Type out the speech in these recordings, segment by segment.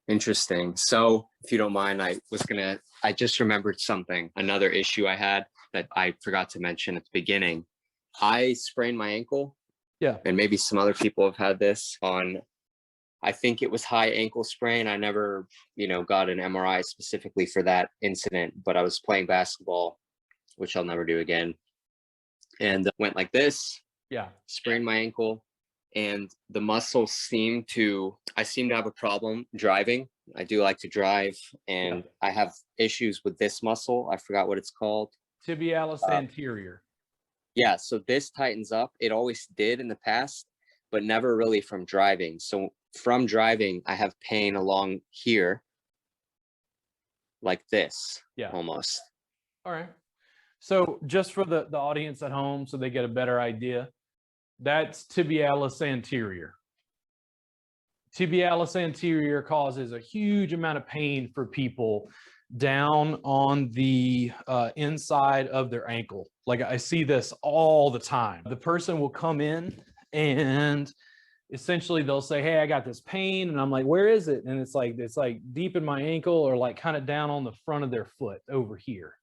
Interesting. So if you don't mind, I just remembered something, another issue I had that I forgot to mention at the beginning. I sprained my ankle. Yeah. And maybe some other people have had this I think it was high ankle sprain. I never, got an MRI specifically for that incident, but I was playing basketball, which I'll never do again. And went like this. Yeah. Sprained my ankle. And the muscle I seem to have a problem driving. I do like to drive, and I have issues with this muscle. I forgot what it's called. Tibialis anterior. Yeah, so this tightens up. It always did in the past, but never really from driving. So from driving, I have pain along here, like this, almost. All right. So just for the audience at home, so they get a better idea, that's tibialis anterior. Tibialis anterior causes a huge amount of pain for people down on the inside of their ankle. Like I see this all the time. The person will come in and essentially they'll say, hey, I got this pain. And I'm like, where is it? And it's like deep in my ankle, or like kind of down on the front of their foot over here.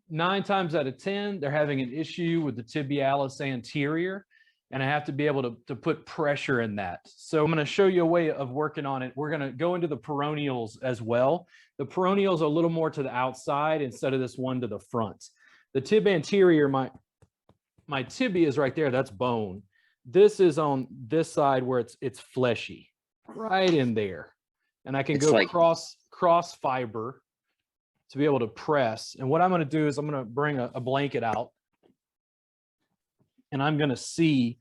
9 times out of 10, they're having an issue with the tibialis anterior, and I have to be able to put pressure in that. So I'm going to show you a way of working on it. We're going to go into the peroneals as well. The peroneals are a little more to the outside instead of this one to the front. The tib anterior, my tibia is right there. That's bone. This is on this side where it's fleshy, right in there. And I can go like cross fiber to be able to press. And what I'm going to do is I'm going to bring a blanket out, and I'm going to see,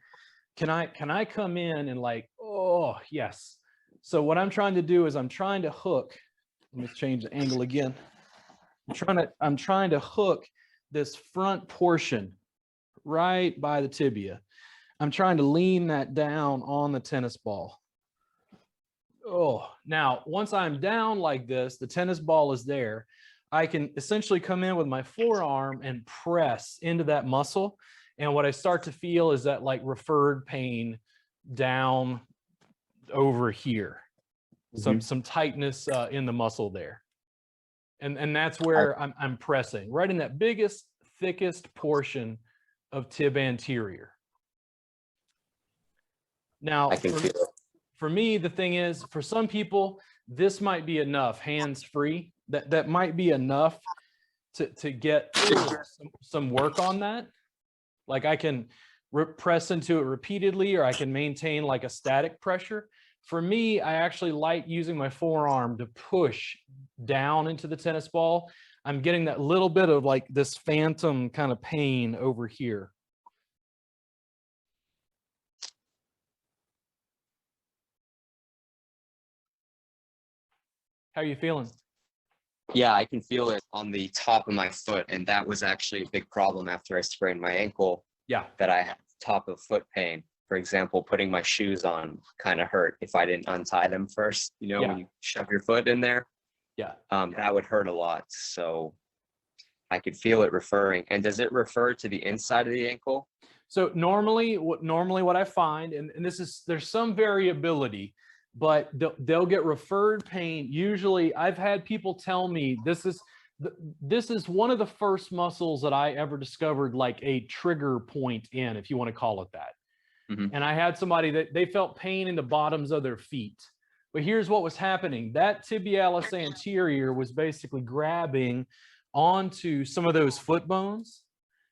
can I come in and like, oh, yes. So what I'm trying to do is I'm trying to hook, let me change the angle again. I'm trying to hook this front portion right by the tibia. I'm trying to lean that down on the tennis ball. Oh, now once I'm down like this, the tennis ball is there. I can essentially come in with my forearm and press into that muscle. And what I start to feel is that like referred pain down over here, some tightness in the muscle there. And that's where I'm pressing, right in that biggest, thickest portion of tib anterior. Now, for me, the thing is, for some people, this might be enough, hands-free. That might be enough to get some work on that. Like I can press into it repeatedly, or I can maintain like a static pressure. For me, I actually like using my forearm to push down into the tennis ball. I'm getting that little bit of like this phantom kind of pain over here. How are you feeling? Yeah, I can feel it on the top of my foot. And that was actually a big problem after I sprained my ankle. Yeah. That I had top of foot pain. For example, putting my shoes on kind of hurt if I didn't untie them first, when you shove your foot in there. Yeah. That would hurt a lot. So I could feel it referring. And does it refer to the inside of the ankle? So normally what I find, and there's some variability, but they'll get referred pain. Usually I've had people tell me this is one of the first muscles that I ever discovered like a trigger point in, if you want to call it that. And I had somebody that they felt pain in the bottoms of their feet. But here's what was happening. That tibialis anterior was basically grabbing onto some of those foot bones.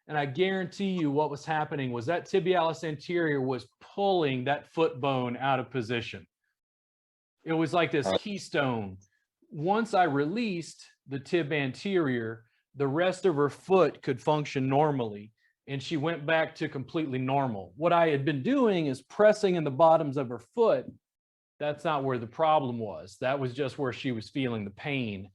And I guarantee you what was happening was that tibialis anterior was pulling that foot bone out of position. It was like this keystone. Once I released the tib anterior, the rest of her foot could function normally, and she went back to completely normal. What I had been doing is pressing in the bottoms of her foot. That's not where the problem was. That was just where she was feeling the pain.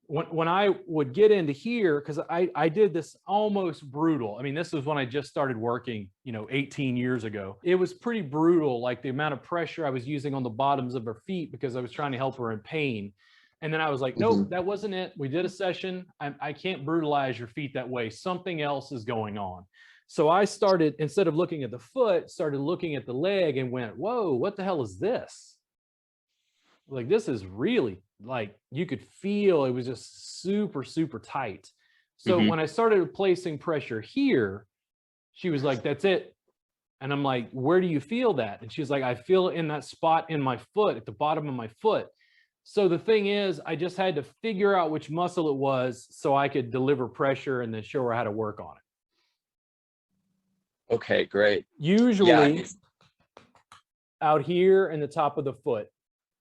When I would get into here, because I did this almost brutal. I mean, this was when I just started working, 18 years ago. It was pretty brutal, like the amount of pressure I was using on the bottoms of her feet because I was trying to help her in pain. And then I was like, nope, that wasn't it. We did a session. I can't brutalize your feet that way. Something else is going on. So I started, instead of looking at the foot, started looking at the leg and went, whoa, what the hell is this? like, this is really, like, you could feel it was just super, super tight. So Mhm. when I started placing pressure here, she was like, that's it. And I'm like, where do you feel that? And she's like, I feel it in that spot in my foot, at the bottom of my foot. So the thing is, I just had to figure out which muscle it was so I could deliver pressure and then show her how to work on it. Okay, great. Yeah. Usually out here in the top of the foot.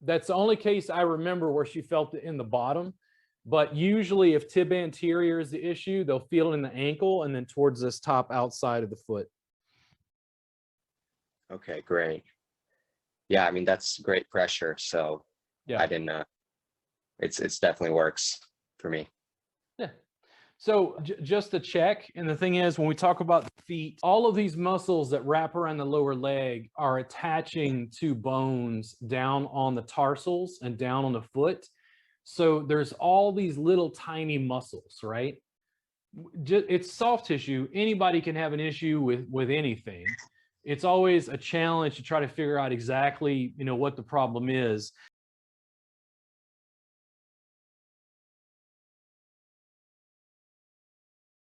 That's the only case I remember where she felt it in the bottom. But usually if tib anterior is the issue, they'll feel it in the ankle and then towards this top outside of the foot. Okay, great. Yeah, I mean, that's great pressure. So Yeah. I didn't, it's definitely works for me. Yeah. So just to check, and the thing is, when we talk about the feet, all of these muscles that wrap around the lower leg are attaching to bones down on the tarsals and down on the foot. So there's all these little tiny muscles, right? It's soft tissue. Anybody can have an issue with anything. It's always a challenge to try to figure out exactly, what the problem is.